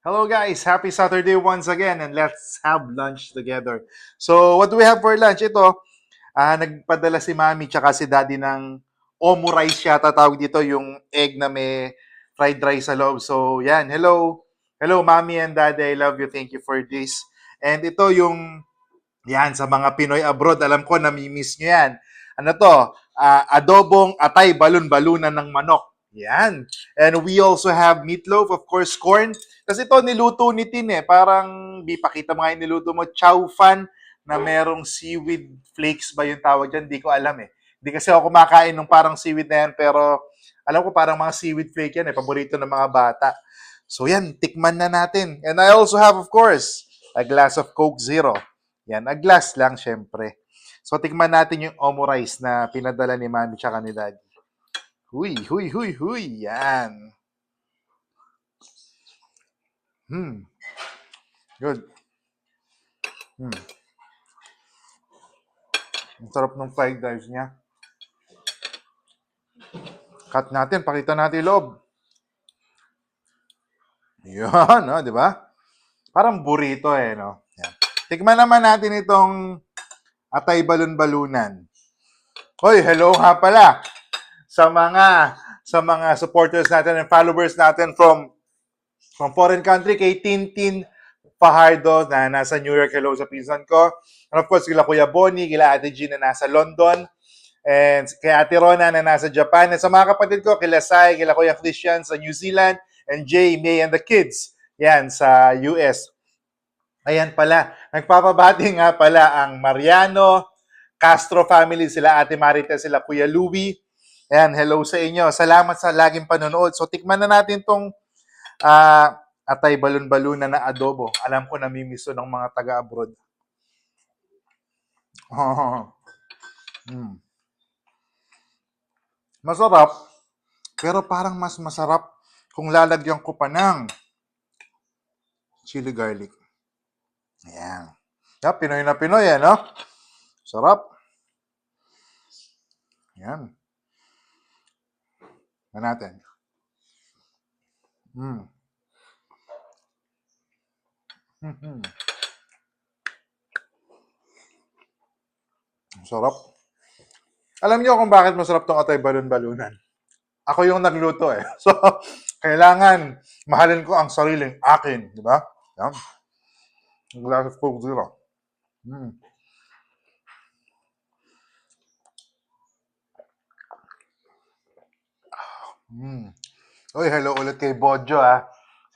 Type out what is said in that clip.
Hello guys, happy Saturday once again and let's have lunch together. So what do we have for lunch? Ito, nagpadala si Mami tsaka si Daddy ng omu rice yata tawag dito, yung egg na may fried rice sa loob. So yan, hello. Hello Mami and Daddy, I love you. Thank you for this. And ito yung, yan, sa mga Pinoy abroad, alam ko nami-miss nyo yan. Ano to? Adobong atay balon-balunan ng manok. Yan. And we also have meatloaf, of course, corn. Kasi ito, niluto ni Tin eh. Parang, di pakita mo nga yung niluto mo. Chow fan na merong seaweed flakes ba yung tawag dyan? Di ko alam eh. Di kasi ako kumakain ng parang seaweed na yan, pero alam ko parang mga seaweed flake yan eh. Paborito ng mga bata. So yan, tikman na natin. And I also have, of course, a glass of Coke Zero. Yan, a glass lang, syempre. So, tikman natin yung omu rice na pinadala ni Mami tsaka ni Daddy. Huy, huy, huy, huy. Yan. Good. Ang sarap ng fried rice niya. Cut natin, pakita natin yung loob. Yan, no, di ba? Parang burrito eh, no? Yan. Tikman naman natin itong atay balon-balunan. Hoy, hello nga pala sa mga supporters natin and followers natin from foreign country, kay Tintin Fajardo na nasa New York. Hello sa pinsan ko. And of course, kila Kuya Bonnie, kila Ate Jean na nasa London. And kay Ate Rona na nasa Japan. And sa mga kapatid ko, kila Sai, kila Kuya Christian sa New Zealand. And Jay, May, and the kids. Yan, sa US. Ayan pala. Nagpapabati nga pala ang Mariano, Castro family, sila Ate Marites, sila Kuya Louie. Ayan, hello sa inyo. Salamat sa laging panonood. So, tikman na natin tong atay balon-balunan na adobo. Alam ko namimiss ng mga taga-abroad. Masarap, pero parang mas masarap kung lalagyan ko pa ng chili garlic. Ayan. Yeah, Pinoy na Pinoy, no? Sarap. Ayan. Na natin. Sarap. Alam niyo kung bakit masarap tong atay balon-balunan? Ako yung nagluto eh. So, kailangan mahalin ko ang sariling akin, di ba? Yan. A glass of Coke Zero. Uy, hello ulit kay Bojo ah.